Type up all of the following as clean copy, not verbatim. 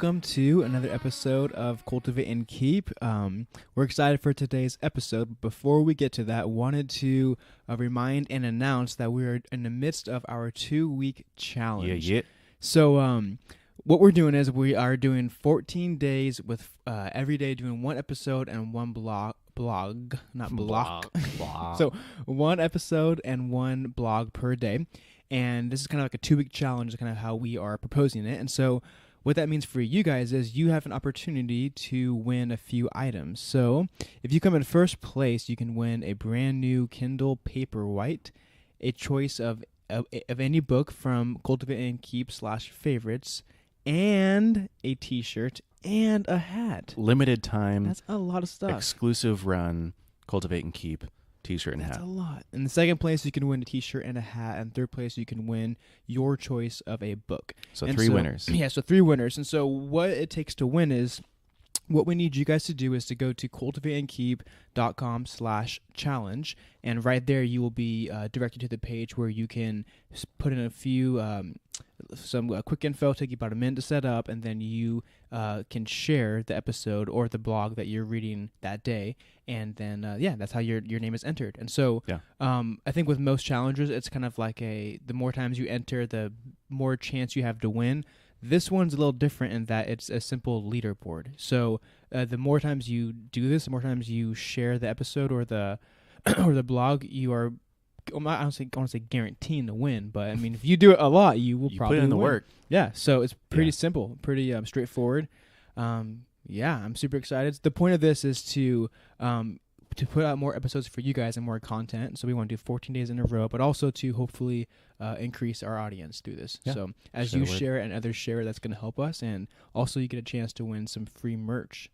welcome to another episode of Cultivate and Keep. We're excited for today's episode. But before we get to that, wanted to remind and announce that we are in the midst of our 2-week challenge. Yeah. So what we're doing is we are doing 14 days with every day doing one episode and one blog. So one episode and one blog per day. And this is kind of like a 2-week challenge, kind of how we are proposing it. And so what that means for you guys is you have an opportunity to win a few items. So if you come in first place, you can win a brand new Kindle Paperwhite, a choice of any book from Cultivate and Keep /favorites, and a t-shirt and a hat. Limited time. That's a lot of stuff. Exclusive run, Cultivate and Keep, t-shirt and hat. That's a lot. In the second place, you can win a t-shirt and a hat. And third place, you can win your choice of a book. So three winners. Yeah, so 3 winners. And so what it takes to win is, what we need you guys to do is to go to cultivateandkeep.com/challenge. And right there, you will be directed to the page where you can put in a few, some quick info, take you about a minute to set up, and then you can share the episode or the blog that you're reading that day. And then, that's how your name is entered. And so I think with most challengers, it's kind of like the more times you enter, the more chance you have to win. This one's a little different in that it's a simple leaderboard. So the more times you do this, the more times you share the episode or the or the blog, you are, I don't want to say guaranteeing to win, but I mean, if you do it a lot, you will probably put in the win. work. Yeah, so it's pretty simple, pretty straightforward. I'm super excited. The point of this is to put out more episodes for you guys and more content. So we want to do 14 days in a row, but also to hopefully increase our audience through this. Yeah. So as you share it and others share it, that's going to help us. And also you get a chance to win some free merch.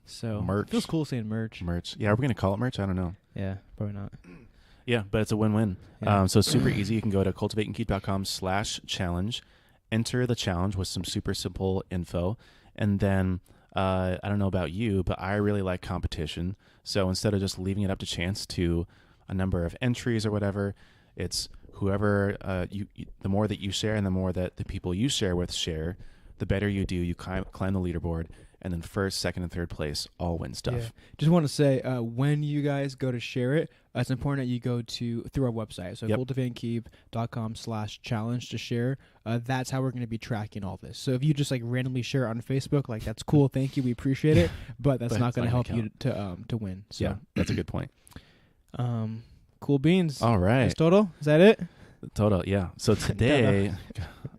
So merch. It feels cool saying merch. Merch. Yeah, are we going to call it merch? I don't know. Yeah, probably not. Yeah, but it's a win-win. Yeah. So it's super easy. You can go to cultivateandkeep.com/challenge, enter the challenge with some super simple info, and then I don't know about you, but I really like competition. So instead of just leaving it up to chance to a number of entries or whatever, it's whoever the more that you share and the more that the people you share with share, the better you do. You climb the leaderboard, and then first, second, and third place all win stuff. Yeah. Just want to say, when you guys go to share it, it's important that you go through our website. So cultivateandkeep.com/challenge to share. That's how we're going to be tracking all this. So if you just like randomly share it on Facebook, like that's cool. Thank you. We appreciate it. But that's not going to help you to win. So yeah, that's a good point. Cool beans. All right. That's total? Is that it? Total, yeah. So today,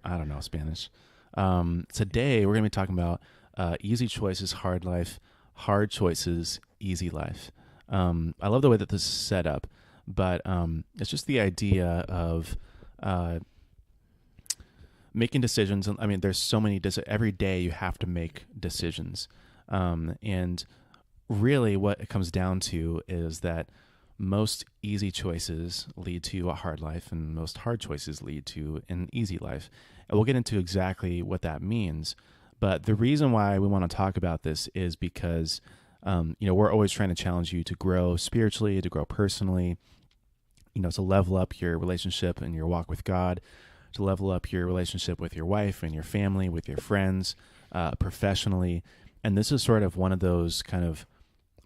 I don't know Spanish. Today we're going to be talking about easy choices, hard life, hard choices, easy life. I love the way that this is set up, but it's just the idea of making decisions. I mean, there's so many every day you have to make decisions, and really what it comes down to is that most easy choices lead to a hard life, and most hard choices lead to an easy life. And we'll get into exactly what that means. But the reason why we want to talk about this is because, we're always trying to challenge you to grow spiritually, to grow personally, to level up your relationship and your walk with God, to level up your relationship with your wife and your family, with your friends, professionally. And this is sort of one of those kind of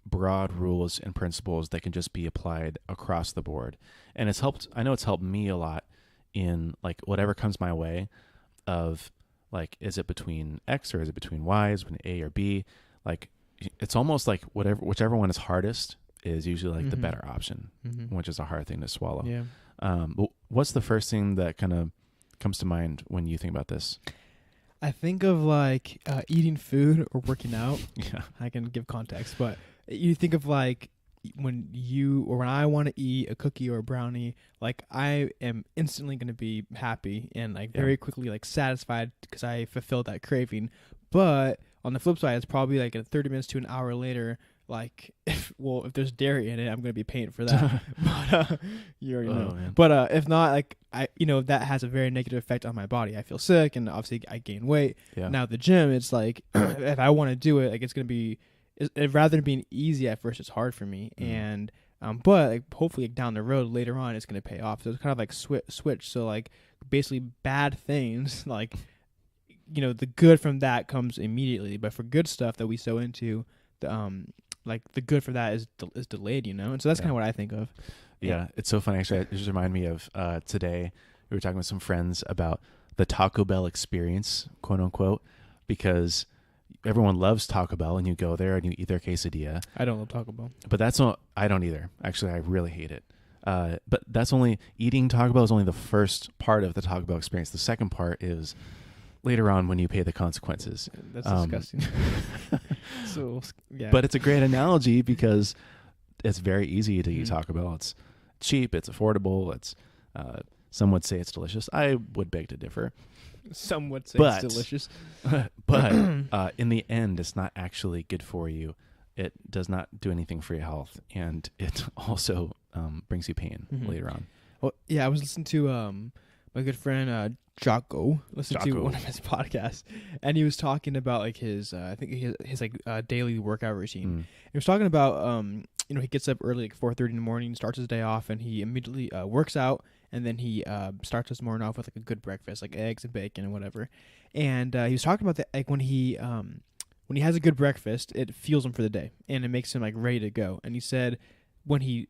broad rules and principles that can just be applied across the board. And I know it's helped me a lot in like whatever comes my way of like, is it between X or is it between Y? Is it between A or B? Like, it's almost like whichever one is hardest is usually like the better option, which is a hard thing to swallow. Yeah. But what's the first thing that kind of comes to mind when you think about this? I think of like eating food or working out. Yeah. I can give context, but you think of like when I want to eat a cookie or a brownie, like I am instantly going to be happy and like very quickly like satisfied because I fulfilled that craving. But on the flip side, it's probably like 30 minutes to an hour later, like if there's dairy in it, I'm going to be paying for that. But you already know. Man. But if not, like that has a very negative effect on my body. I feel sick and obviously I gain weight. Yeah. Now at the gym, it's like if I want to do it, like it's going to be rather than being easy at first, it's hard for me. And but like, hopefully down the road later on, it's going to pay off. So it's kind of like switch. So like basically bad things like the good from that comes immediately, but for good stuff that we so into, like the good for that is delayed, and so that's kind of what I think of. Yeah, it's so funny. Actually, it just reminded me of today. We were talking with some friends about the Taco Bell experience, quote unquote, because everyone loves Taco Bell, and you go there and you eat their quesadilla. I don't love Taco Bell, but that's not. I don't either. Actually, I really hate it. But that's only eating Taco Bell is only the first part of the Taco Bell experience. The second part is later on when you pay the consequences. That's disgusting. So yeah, but it's a great analogy because it's very easy to eat Taco Bell. It's cheap. It's affordable. It's some would say it's delicious. I would beg to differ. Some would say it's delicious. But in the end, it's not actually good for you. It does not do anything for your health, and it also brings you pain later on. Well, yeah, I was listening to my good friend Jocko. To one of his podcasts, and he was talking about like his I think his daily workout routine. He was talking about he gets up early, like 4:30 in the morning, starts his day off, and he immediately works out, and then he starts his morning off with like a good breakfast, like eggs and bacon and whatever. And he was talking about that, like when he has a good breakfast, it fuels him for the day, and it makes him like ready to go. And he said when he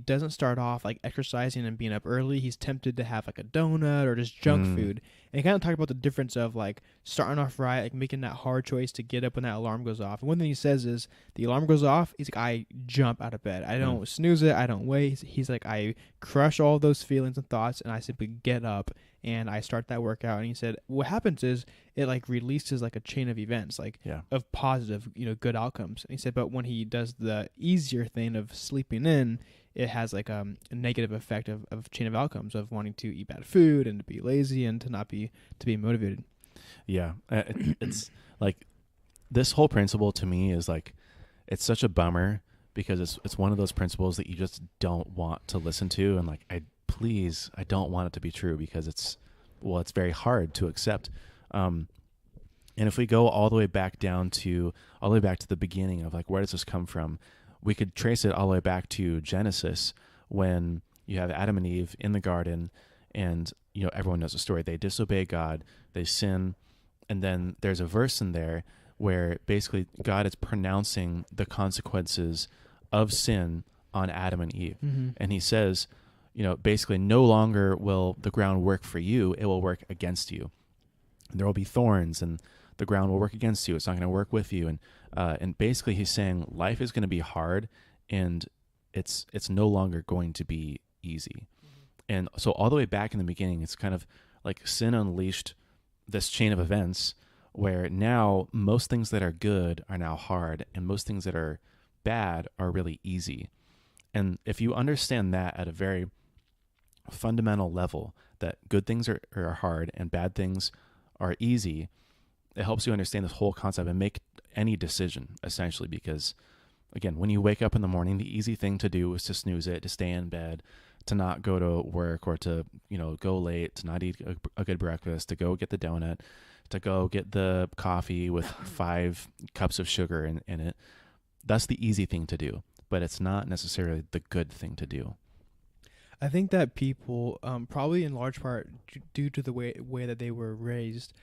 doesn't start off like exercising and being up early, he's tempted to have like a donut or just junk food. And he kind of talked about the difference of like starting off right, like making that hard choice to get up when that alarm goes off. And one thing he says is the alarm goes off, he's like, I jump out of bed. I don't snooze it. I don't wait. He's like, I crush all those feelings and thoughts, and I simply get up and I start that workout. And he said what happens is it like releases like a chain of events, like of positive, good outcomes. And he said, but when he does the easier thing of sleeping in, it has like a negative effect of chain of outcomes of wanting to eat bad food and to be lazy and to be motivated. Yeah. It's like this whole principle to me is like, it's such a bummer because it's one of those principles that you just don't want to listen to. And like, I don't want it to be true because it's very hard to accept. And if we go all the way back to the beginning of like, where does this come from? We could trace it all the way back to Genesis when you have Adam and Eve in the garden, and everyone knows the story. They disobey God, they sin, and then there's a verse in there where basically God is pronouncing the consequences of sin on Adam and Eve. And he says, basically no longer will the ground work for you, it will work against you. And there will be thorns and the ground will work against you. It's not going to work with you. And basically he's saying life is going to be hard and it's no longer going to be easy. And so all the way back in the beginning, it's kind of like sin unleashed this chain of events where now most things that are good are now hard and most things that are bad are really easy. And if you understand that at a very fundamental level, that good things are hard and bad things are easy, it helps you understand this whole concept and make any decision, essentially, because, again, when you wake up in the morning, the easy thing to do is to snooze it, to stay in bed, to not go to work or to, go late, to not eat a good breakfast, to go get the donut, to go get the coffee with 5 cups of sugar in it. That's the easy thing to do, but it's not necessarily the good thing to do. I think that people, probably in large part due to the way that they were raised,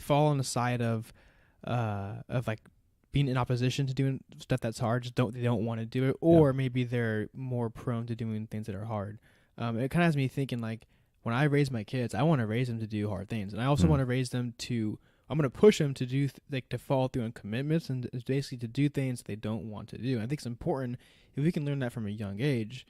fall on the side of like being in opposition to doing stuff that's hard. They don't want to do it, or maybe they're more prone to doing things that are hard. It kind of has me thinking like when I raise my kids, I want to raise them to do hard things, and I also want to raise them to. I'm going to push them to do to follow through on commitments and basically to do things they don't want to do. I think it's important if we can learn that from a young age.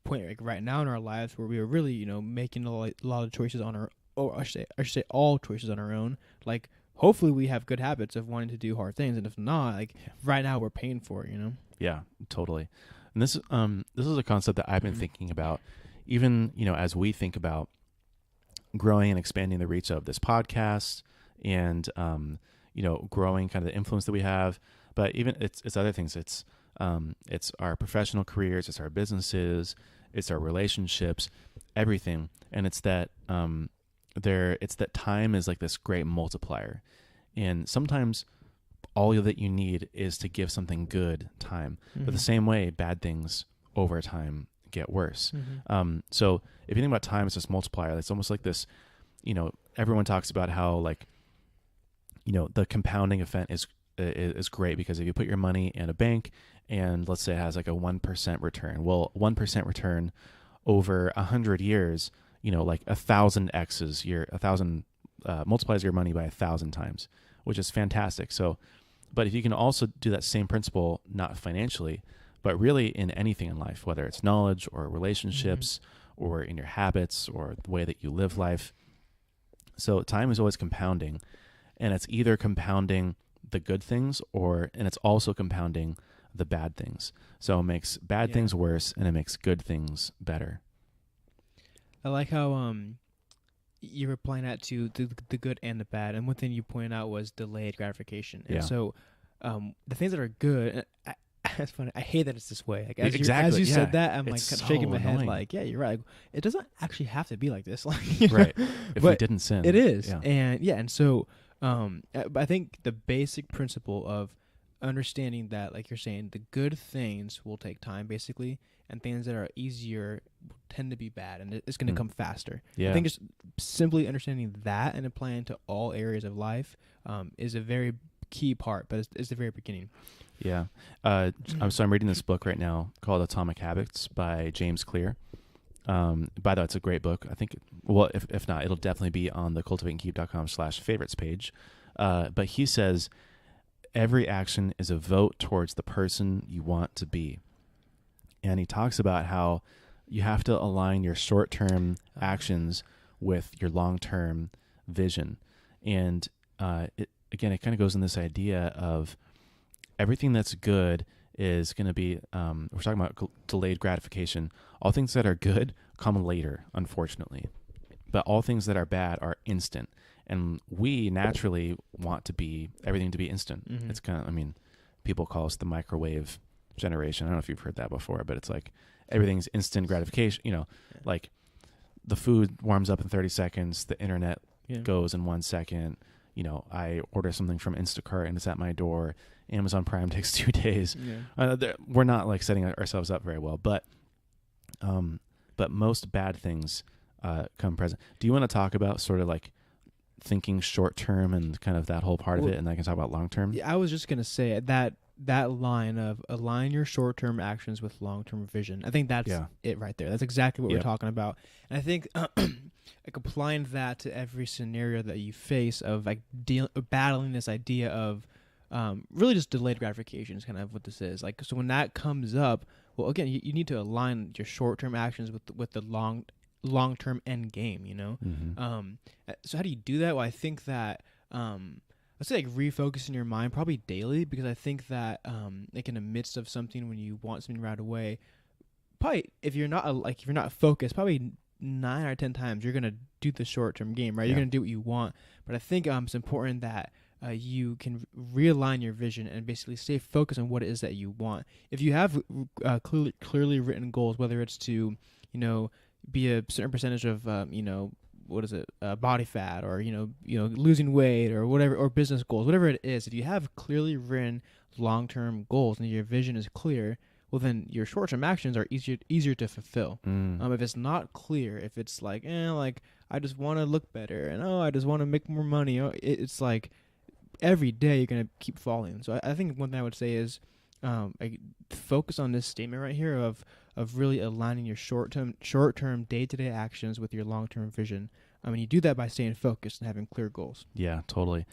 Point like right now in our lives where we are really making a lot of choices on our, or I should say all choices on our own. Like hopefully we have good habits of wanting to do hard things, and if not, like right now we're paying for it. Yeah, totally. And this is a concept that I've been thinking about, even as we think about growing and expanding the reach of this podcast, and growing kind of the influence that we have. But even it's other things. It's our professional careers, it's our businesses, it's our relationships, everything. And it's that it's that time is like this great multiplier. And sometimes all that you need is to give something good time. But the same way, bad things over time get worse. So if you think about time as this multiplier, it's almost like this, everyone talks about how like the compounding effect is great, because if you put your money in a bank and let's say it has like a 1% return, well, 1% return over 100 years, like 1,000 X's, 1,000 multiplies your money by 1,000 times, which is fantastic. So, but if you can also do that same principle, not financially, but really in anything in life, whether it's knowledge or relationships or in your habits or the way that you live life. So time is always compounding, and it's either compounding the good things and it's also compounding the bad things. So it makes bad things worse and it makes good things better. I like how you were applying that to the good and the bad, and one thing you pointed out was delayed gratification. And so the things that are good, it's funny, I hate that it's this way. Like as you said that, I'm like so shaking my annoying. head like, yeah, you're right. Like, it doesn't actually have to be like this. Like, right. If we didn't sin. It is. And so I think the basic principle of understanding that, like you're saying, the good things will take time basically, and things that are easier tend to be bad, and it's going to come faster. Yeah. I think just simply understanding that and applying to all areas of life is a very key part, but it's the very beginning. Yeah. So I'm reading this book right now called Atomic Habits by James Clear. By the way, it's a great book. I think, well, if not, it'll definitely be on the cultivateandkeep.com/favorites page. But he says, every action is a vote towards the person you want to be. And he talks about how you have to align your short-term actions with your long-term vision. And it kind of goes in this idea of everything that's good is going to be, we're talking about delayed gratification. All things that are good come later, unfortunately. But all things that are bad are instant. And we naturally want everything to be instant. Mm-hmm. It's kind of, people call us the microwave generation. I don't know if you've heard that before, but it's like everything's instant gratification. Like the food warms up in 30 seconds, the internet goes in 1 second. I order something from Instacart and it's at my door. Amazon Prime takes 2 days. We're not like setting ourselves up very well, but most bad things come present. Do you want to talk about sort of like thinking short term and kind of that whole part of it, and I can talk about long term? Yeah, I was just gonna say that line of align your short term actions with long term vision. I think that's it right there. That's exactly what we're talking about. And I think like applying that to every scenario that you face of like battling this idea of really just delayed gratification is kind of what this is. Like, so when that comes up, well, again, you need to align your short term actions with the long term end game. Mm-hmm. So how do you do that? Well, I think that let's say like refocusing your mind probably daily, because I think that like in the midst of something, when you want something right away, probably if you're not focused, probably 9 out of 10 times you're gonna do the short term game, right? You're gonna do what you want. But I think it's important that you can realign your vision and basically stay focused on what it is that you want. If you have clearly written goals, whether it's to be a certain percentage of body fat, or losing weight, or whatever, or business goals, whatever it is, if you have clearly written long-term goals and your vision is clear, well, then your short-term actions are easier to fulfill. If it's not clear, if it's like I just want to look better, and I just want to make more money, it's like every day you're gonna keep falling. So I think one thing I would say is focus on this statement right here of really aligning your short-term day-to-day actions with your long-term vision. You do that by staying focused and having clear goals. Yeah, totally.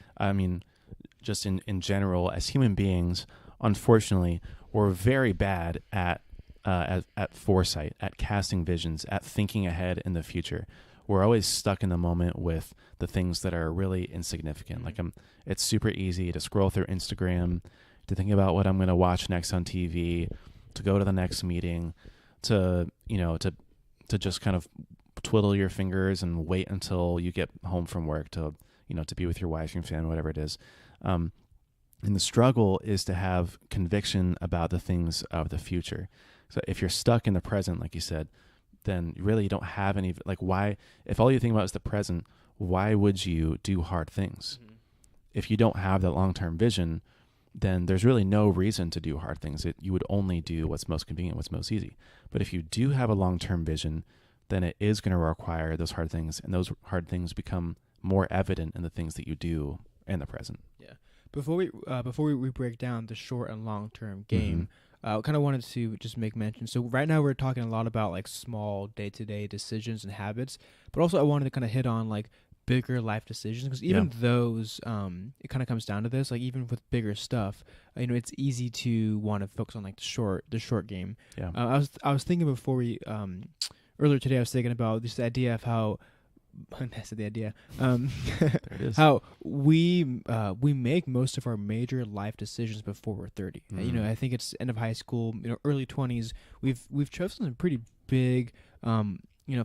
Just in general, as human beings, unfortunately, we're very bad at foresight, at casting visions, at thinking ahead in the future. We're always stuck in the moment with the things that are really insignificant. Like it's super easy to scroll through Instagram, to think about what I'm going to watch next on TV, to go to the next meeting, to just kind of twiddle your fingers and wait until you get home from work to be with your wife, your family, whatever it is. And the struggle is to have conviction about the things of the future. So if you're stuck in the present, like you said, then really you don't have any, like, why, if all you think about is the present, why would you do hard things? Mm-hmm. If you don't have that long-term vision, then there's really no reason to do hard things. You would only do what's most convenient, what's most easy. But if you do have a long-term vision, then it is going to require those hard things, and those hard things become more evident in the things that you do and the present. Yeah. Before we break down the short and long term game, I kind of wanted to just make mention. So right now we're talking a lot about like small day to day decisions and habits, but also I wanted to kind of hit on like bigger life decisions, because even those, it kind of comes down to this. Like even with bigger stuff, it's easy to want to focus on like the short game. Yeah. I was thinking before we earlier today. I was thinking about this idea of how. That's the idea. There it is. How we make most of our major life decisions before we're 30. I think it's end of high school, early 20s. We've chosen some pretty big,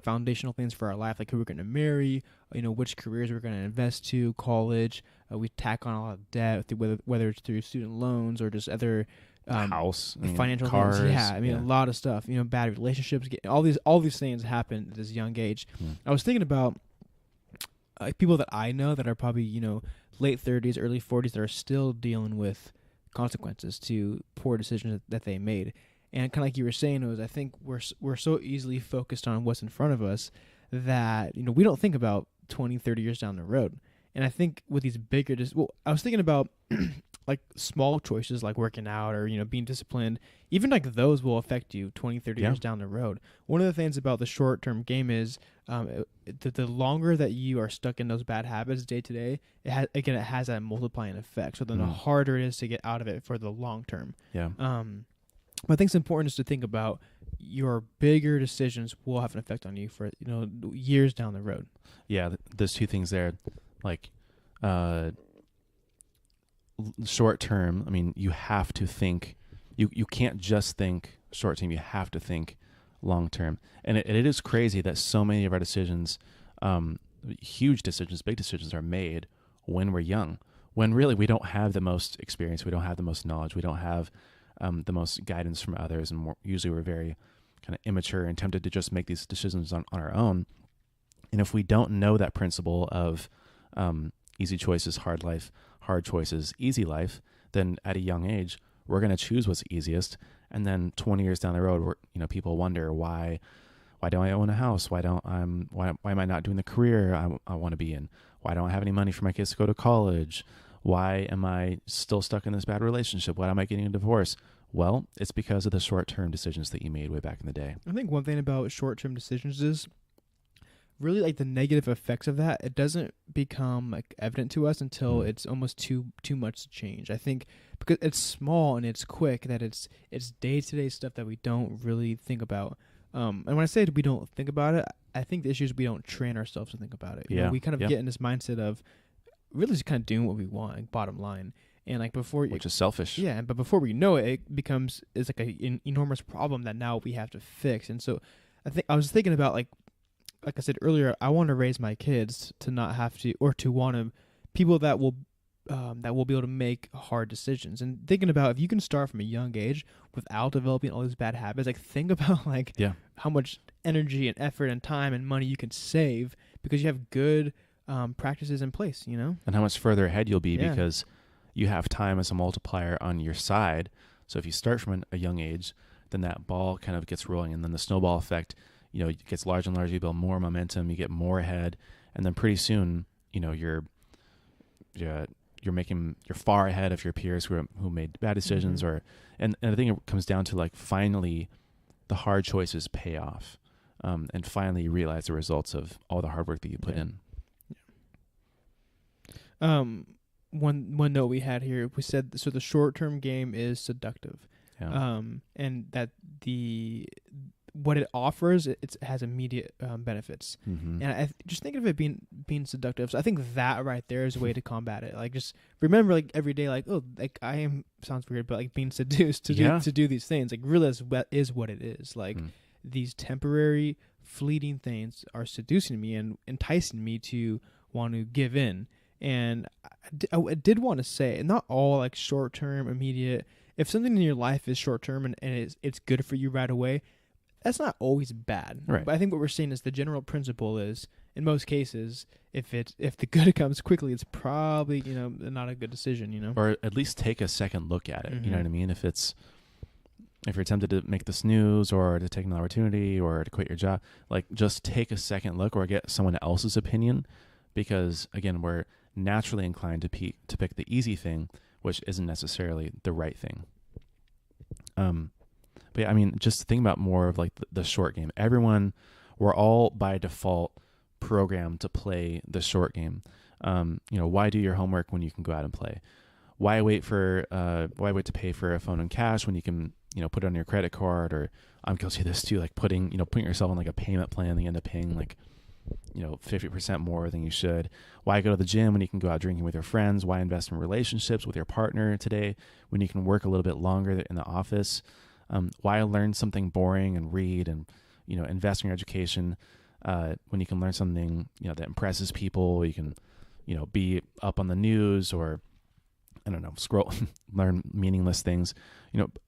foundational things for our life, like who we're going to marry, which careers we're going to invest to, college. We tack on a lot of debt, whether it's through student loans or just other house, financial cars. things. Yeah, a lot of stuff. Bad relationships. All these things happen at this young age. I was thinking about people that I know that are probably late 30s, early 40s that are still dealing with consequences to poor decisions that they made. And kind of like you were saying, I think we're so easily focused on what's in front of us that we don't think about 20, 30 years down the road. And I think with these bigger, I was thinking about like small choices like working out or, being disciplined, even like those will affect you 20, 30 years down the road. One of the things about the short-term game is the longer that you are stuck in those bad habits day to day, it has that multiplying effect. So then the harder it is to get out of it for the long term. Yeah. But I think it's important is to think about your bigger decisions will have an effect on you for, years down the road. Yeah. There's two things there. Like, short term, you have to think, you can't just think short term, you have to think long term. And it is crazy that so many of our decisions, huge decisions, big decisions, are made when we're young, when really we don't have the most experience, we don't have the most knowledge, we don't have the most guidance from others, and usually we're very kind of immature and tempted to just make these decisions on our own. And if we don't know that principle of easy choices, hard life, hard choices, easy life, then at a young age, we're going to choose what's easiest. And then 20 years down the road, people wonder why don't I own a house? Why am I not doing the career I want to be in? Why don't I have any money for my kids to go to college? Why am I still stuck in this bad relationship? Why am I getting a divorce? Well, it's because of the short-term decisions that you made way back in the day. I think one thing about short-term decisions is really like the negative effects of that. It doesn't become like evident to us until it's almost too much to change. I think because it's small and it's quick, that it's day-to-day stuff that we don't really think about. And when I say we don't think about it, I think the issue is we don't train ourselves to think about it. We kind of get in this mindset of really just kind of doing what we want, like bottom line. And like which is selfish. Yeah, but before we know it, it's like an enormous problem that now we have to fix. And so I was thinking about like I said earlier, I want to raise my kids to not have to, or to want to, people that will be able to make hard decisions. And thinking about if you can start from a young age without developing all these bad habits, like think about how much energy and effort and time and money you can save because you have good practices in place, And how much further ahead you'll be because you have time as a multiplier on your side. So if you start from a young age, then that ball kind of gets rolling, and then the snowball effect, it gets larger and larger. You build more momentum, you get more ahead, and then pretty soon, you're far ahead of your peers who made bad decisions, and I think it comes down to like finally the hard choices pay off, and finally you realize the results of all the hard work that you put in. One note we had here, we said so the short-term game is seductive, and that what it offers, it has immediate benefits. And I just think of it being seductive. So I think that right there is a way to combat it. Like just remember, like every day, like sounds weird, but like being seduced to do these things. Like realize what is what it is. Like these temporary, fleeting things are seducing me and enticing me to want to give in. And I did want to say, not all like short term, immediate. If something in your life is short term and it's good for you right away, that's not always bad. Right. But I think what we're seeing is the general principle is, in most cases, if the good comes quickly, it's probably not a good decision. Or at least take a second look at it. You know what I mean? If you're tempted to make the snooze or to take an opportunity or to quit your job, like just take a second look or get someone else's opinion, because again, naturally inclined to pick the easy thing, which isn't necessarily the right thing. But yeah, I mean, just think about more of like the short game. We're all by default programmed to play the short game. Why do your homework when you can go out and play? Why wait to pay for a phone in cash when you can, put it on your credit card? Or I'm guilty of this too, like putting yourself on like a payment plan that you end up paying like, 50% more than you should. Why go to the gym when you can go out drinking with your friends? Why invest in relationships with your partner today when you can work a little bit longer in the office? Why learn something boring and read and, invest in your education when you can learn something, that impresses people? You can, be up on the news or, I don't know, scroll, learn meaningless things.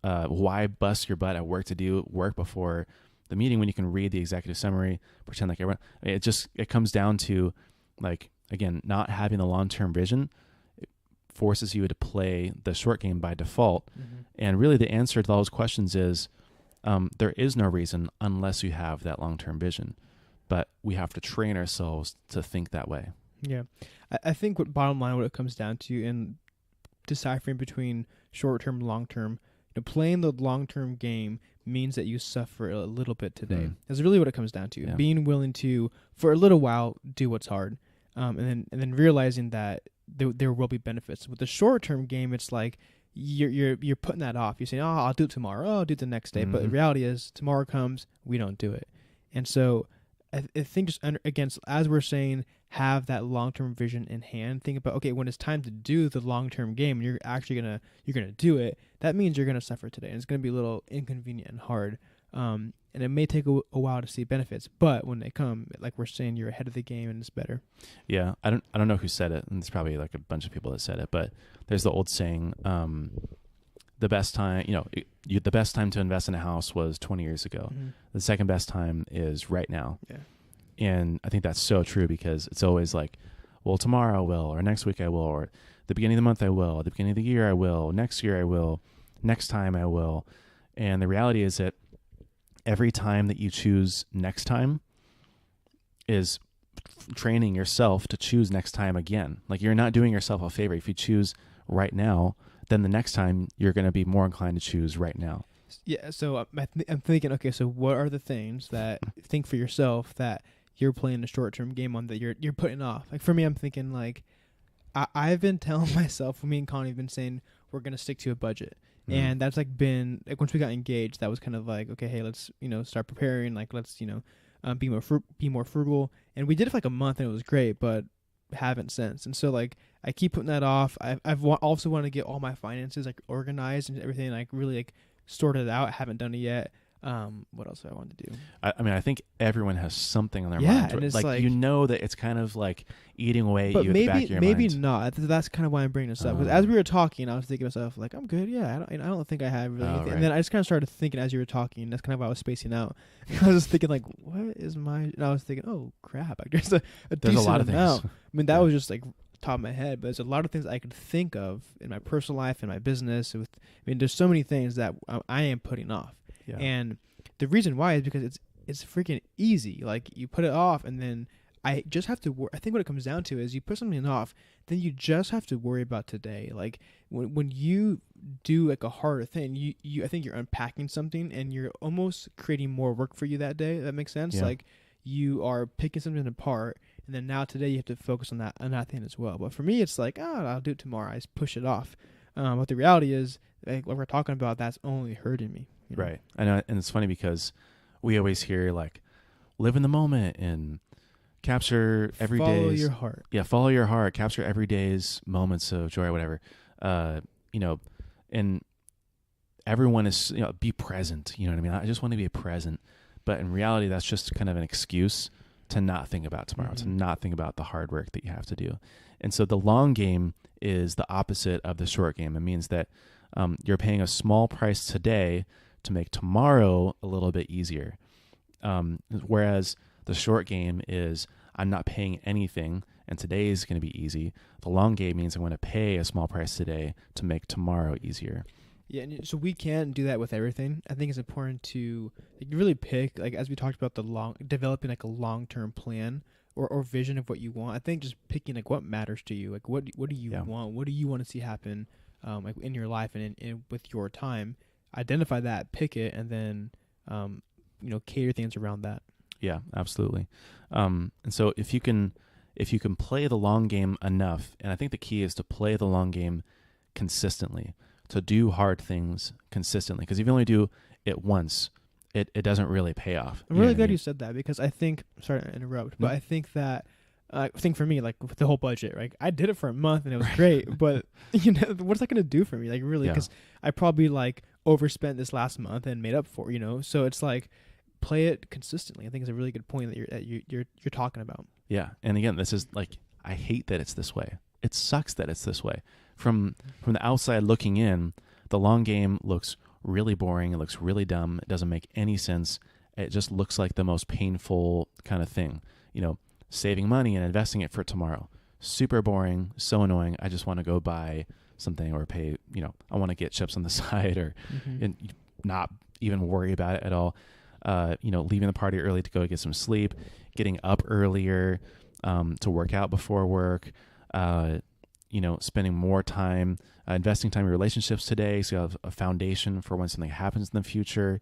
Why bust your butt at work to do work before the meeting when you can read the executive summary, pretend like everyone? It comes down to, like, again, not having the long-term vision. It forces you to play the short game by default. Mm-hmm. And really the answer to all those questions is there is no reason unless you have that long-term vision. But we have to train ourselves to think that way. Yeah. I think bottom line, what it comes down to in deciphering between short-term and long-term, playing the long-term game means that you suffer a little bit today. That's really what it comes down to. Yeah. Being willing to, for a little while, do what's hard, and then realizing that there will be benefits. With the short-term game, it's like you're putting that off. You're saying, I'll do it tomorrow. I'll do it the next day. Mm-hmm. But the reality is, tomorrow comes, we don't do it. And so I think just against, as we're saying, have that long-term vision in hand. Think about, okay, when it's time to do the long-term game, and you're actually you're gonna do it. That means you're gonna suffer today, and it's gonna be a little inconvenient and hard. And it may take a while to see benefits, but when they come, like we're saying, you're ahead of the game and it's better. Yeah, I don't know who said it, and there's probably like a bunch of people that said it, but there's the old saying, the best time, the best time to invest in a house was 20 years ago. Mm-hmm. The second best time is right now. Yeah. And I think that's so true, because it's always like, well, tomorrow I will, or next week I will, or the beginning of the month I will, at the beginning of the year I will, next year I will, next time I will. And the reality is that every time that you choose next time is training yourself to choose next time again. Like, you're not doing yourself a favor. If you choose right now, then the next time you're going to be more inclined to choose right now. Yeah. So I'm thinking, okay, so what are the things that, think for yourself, that you're playing a short-term game on that you're putting off? Like, for me, I'm thinking, like, I've been telling myself, me and Connie have been saying we're going to stick to a budget. Mm. And that's like been, like, once we got engaged, that was kind of like, okay, hey, let's, start preparing. Like, let's, be more frugal. And we did it for like a month and it was great, but haven't since. And so, like, I keep putting that off. I've also wanted to get all my finances like organized and everything, like really like sorted out. I haven't done it yet. What else do I want to do? I mean, I think everyone has something on their mind. And it's like, that it's kind of like eating away at you at the back of your mind. Maybe not. That's kind of why I'm bringing this up. Because as we were talking, I was thinking to myself, like, I'm good. Yeah, I don't think I have really anything. Right. And then I just kind of started thinking as you were talking. That's kind of why I was spacing out. I was just thinking, like, what is my? And I was thinking, oh crap, there's a decent lot of amount. Things. I mean, that was just like top of my head, but there's a lot of things I could think of in my personal life, in my business. There's so many things that I am putting off. Yeah. And the reason why is because it's freaking easy. Like, you put it off, and then I just have to I think what it comes down to is you put something off, then you just have to worry about today. Like, when you do like a harder thing, you I think you're unpacking something, and you're almost creating more work for you that day. That makes sense. Yeah. Like, you are picking something apart, and then now today you have to focus on that thing as well. But for me, it's like, I'll do it tomorrow. I just push it off. But the reality is, like what we're talking about, that's only hurting me. Right. I know, and it's funny because we always hear, like, live in the moment and capture every day. Follow your heart. Yeah, follow your heart. Capture every day's moments of joy or whatever. And everyone is, be present. You know what I mean? I just want to be present. But in reality, that's just kind of an excuse to not think about tomorrow, to not think about the hard work that you have to do. And so the long game is the opposite of the short game. It means that you're paying a small price today to make tomorrow a little bit easier. Whereas the short game is, I'm not paying anything, and today is going to be easy. The long game means I'm going to pay a small price today to make tomorrow easier. Yeah, and so we can't do that with everything. I think it's important to really pick, like, as we talked about, developing like a long-term plan or vision of what you want. I think just picking like what matters to you, like what do you Yeah. want, what do you want to see happen, like in your life and in with your time. Identify that, pick it, and then cater things around that. Yeah, absolutely. And so if you can play the long game enough, and I think the key is to play the long game consistently, to do hard things consistently, because if you only do it once, it doesn't really pay off. I'm really glad you said that, because I think, sorry to interrupt, but I think that, I think for me, like with the whole budget, right? I did it for a month and it was great, but what's that going to do for me? Like really, because I probably like overspent this last month and made up for, so it's like play it consistently. I think it's a really good point that you're talking about. Yeah. And again, this is like, I hate that it's this way. It sucks that it's this way. From the outside looking in, the long game looks really boring. It looks really dumb. It doesn't make any sense. It just looks like the most painful kind of thing. Saving money and investing it for tomorrow. Super boring, so annoying. I just want to go buy something or pay, I want to get chips on the side or and not even worry about it at all. Leaving the party early to go get some sleep, getting up earlier to work out before work, spending more time, investing time in relationships today so you have a foundation for when something happens in the future,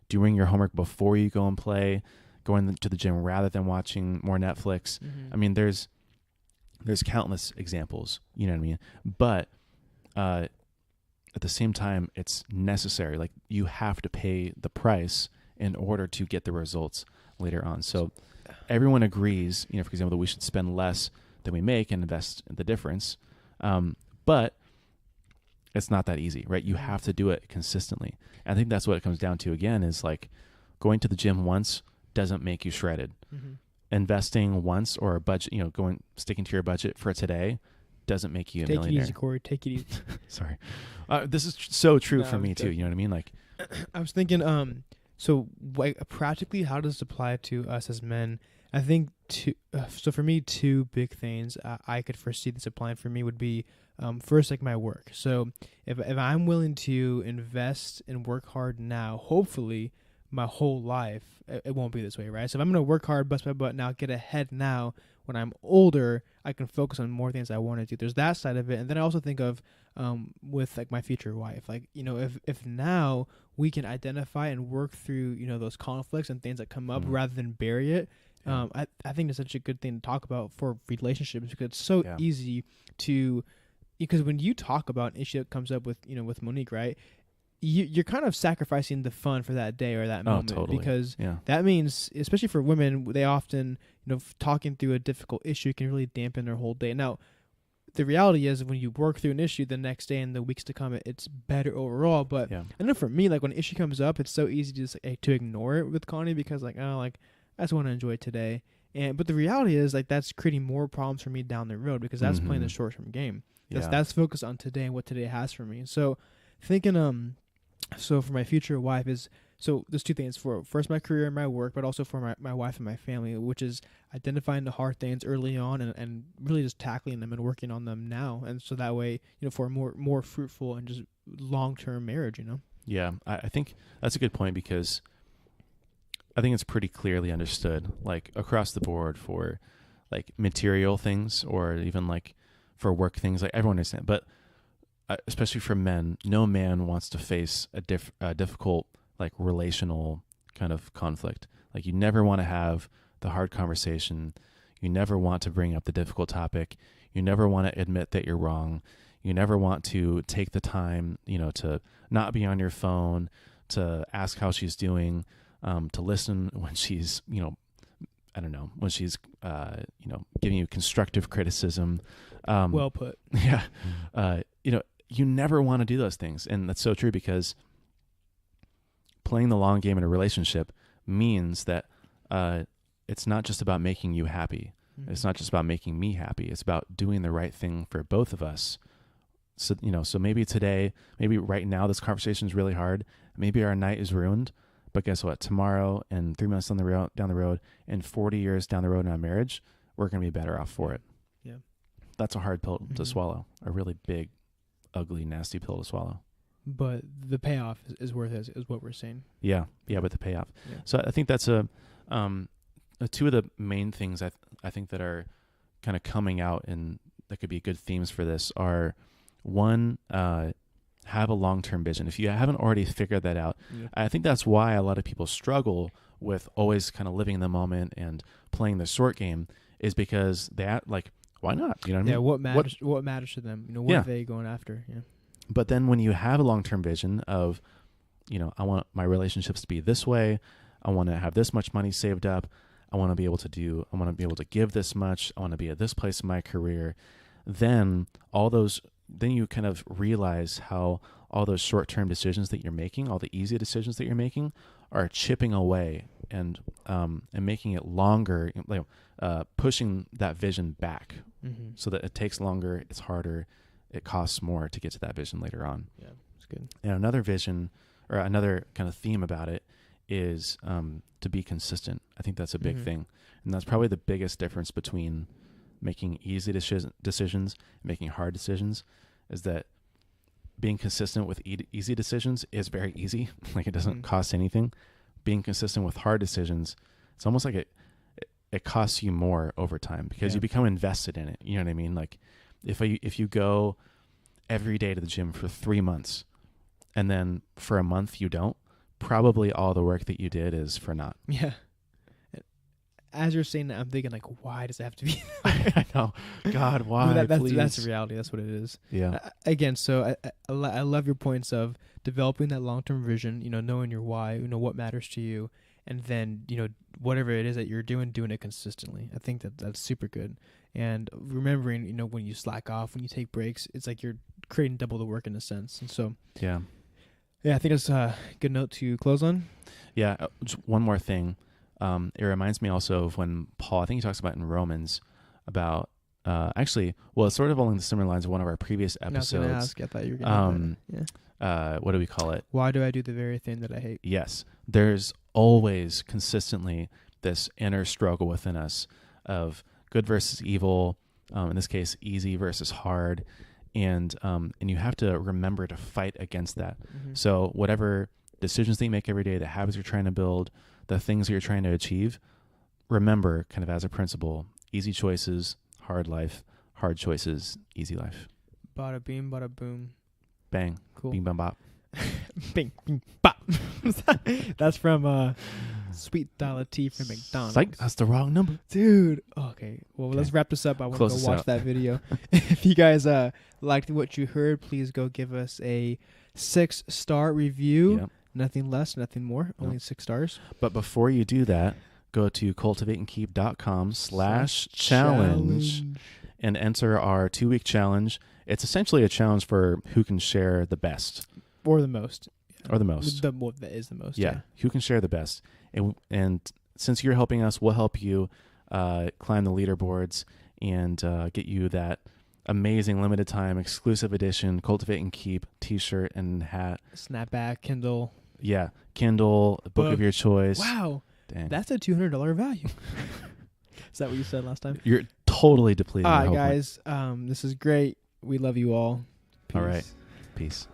doing your homework before you go and play, going to the gym rather than watching more Netflix. I mean, there's countless examples, you know what I mean? But at the same time, it's necessary. Like, you have to pay the price in order to get the results later on. So everyone agrees, for example, that we should spend less than we make and invest in the difference. But it's not that easy, right? You have to do it consistently. And I think that's what it comes down to again, is like going to the gym once doesn't make you shredded. Investing once or a budget, sticking to your budget for today doesn't make you a millionaire. Take it easy, Corey. Take it easy. Sorry. This is so true for me too. You know what I mean? Like, I was thinking, so practically, how does it apply to us as men? I think so for me, two big things I could foresee this applying for me would be, first, like my work. So if I'm willing to invest and work hard now, hopefully my whole life, it won't be this way, right? So if I'm going to work hard, bust my butt now, get ahead now, when I'm older, I can focus on more things I want to do. There's that side of it. And then I also think of with like my future wife, like, if now we can identify and work through, those conflicts and things that come up rather than bury it. I think that's such a good thing to talk about for relationships, because it's so easy to, because when you talk about an issue that comes up with, with Monique, right? You're kind of sacrificing the fun for that day or that moment, totally. Because that means, especially for women, they often, talking through a difficult issue can really dampen their whole day. Now, the reality is when you work through an issue the next day and the weeks to come, it's better overall. But I know for me, like when an issue comes up, it's so easy to just to ignore it with Connie, because I just want to enjoy today. But the reality is, like, that's creating more problems for me down the road, because that's playing the short-term game. That's focused on today and what today has for me. So thinking, so for my future wife so there's two things: for first my career and my work, but also for my wife and my family, which is identifying the hard things early on and really just tackling them and working on them now. And so that way, for a more fruitful and just long-term marriage, Yeah, I think that's a good point, because I think it's pretty clearly understood, like across the board, for like material things or even like for work things, like everyone understands. But especially for men, no man wants to face a difficult like relational kind of conflict. Like, you never want to have the hard conversation. You never want to bring up the difficult topic. You never want to admit that you're wrong. You never want to take the time, to not be on your phone, to ask how she's doing, to listen when she's, when she's, giving you constructive criticism. Well put. Yeah. You never want to do those things. And that's so true, because playing the long game in a relationship means that it's not just about making you happy. It's not just about making me happy. It's about doing the right thing for both of us. So, so maybe today, maybe right now, this conversation is really hard. Maybe our night is ruined, but guess what? Tomorrow and 3 months down the road and 40 years down the road in our marriage, we're going to be better off for it. Yeah. That's a hard pill to swallow, a really big, ugly, nasty pill to swallow. But the payoff is worth it, is what we're saying. Yeah, but the payoff. Yeah. So I think that's two of the main things I think that are kind of coming out and that could be good themes for this are, one, have a long-term vision. If you haven't already figured that out, I think that's why a lot of people struggle with always kind of living in the moment and playing the short game, is because why not? You know what I mean? What matters to them? What are they going after? Yeah. But then when you have a long-term vision of, I want my relationships to be this way, I want to have this much money saved up, I want to be able to give this much, I want to be at this place in my career, then you kind of realize how all those short-term decisions that you're making, all the easy decisions that you're making, are chipping away and making it longer, pushing that vision back, so that it takes longer, it's harder, it costs more to get to that vision later on. Yeah, that's good. And another vision, or another kind of theme about it, is to be consistent. I think that's a big thing, and that's probably the biggest difference between making easy decisions and making hard decisions, is that being consistent with easy decisions is very easy. Like, it doesn't cost anything. Being consistent with hard decisions, it's almost like it costs you more over time, because you become invested in it. You know what I mean? Like, if you go every day to the gym for 3 months and then for a month you don't, probably all the work that you did is for naught. Yeah. As you're saying that, I'm thinking, like, why does it have to be? I know. God, why? That's please? the reality. That's what it is. Yeah. Again, so I love your points of developing that long-term vision, knowing your why, what matters to you, and then, whatever it is that you're doing it consistently. I think that's super good. And remembering, when you slack off, when you take breaks, it's like you're creating double the work in a sense. And so, yeah, I think it's a good note to close on. Yeah. Just one more thing. It reminds me also of when Paul, I think he talks about in Romans about, it's sort of along the similar lines of one of our previous episodes. I was going to ask, I thought you were going to what do we call it? Why do I do the very thing that I hate? Yes. There's always consistently this inner struggle within us of good versus evil, in this case, easy versus hard. And you have to remember to fight against that. So whatever decisions that you make every day, the habits you're trying to build, the things that you're trying to achieve, remember kind of as a principle, easy choices, hard life, hard choices, easy life. Bada beam, bada boom. Bang. Cool. Bing, bam, bop. Bing, bing, bop. That's from Sweet Dollar Tea from McDonald's. Psych, that's the wrong number. Dude. Okay. Well, let's wrap this up. I want to go watch that video. If you guys liked what you heard, please go give us a 6-star review. Yep. Nothing less, nothing more. Only 6 stars. But before you do that, go to cultivateandkeep.com/challenge and enter our 2-week challenge. It's essentially a challenge for who can share the best. Or the most. Or the most. That is the most. Yeah. Who can share the best. And since you're helping us, we'll help you climb the leaderboards and get you that amazing limited time exclusive edition Cultivate and Keep t-shirt and hat. Snapback, Kindle. Yeah. Kindle, book of your choice. Wow. Dang. That's a $200 value. Is that what you said last time? You're totally depleted. All right, guys. This is great. We love you all. Peace. All right. Peace.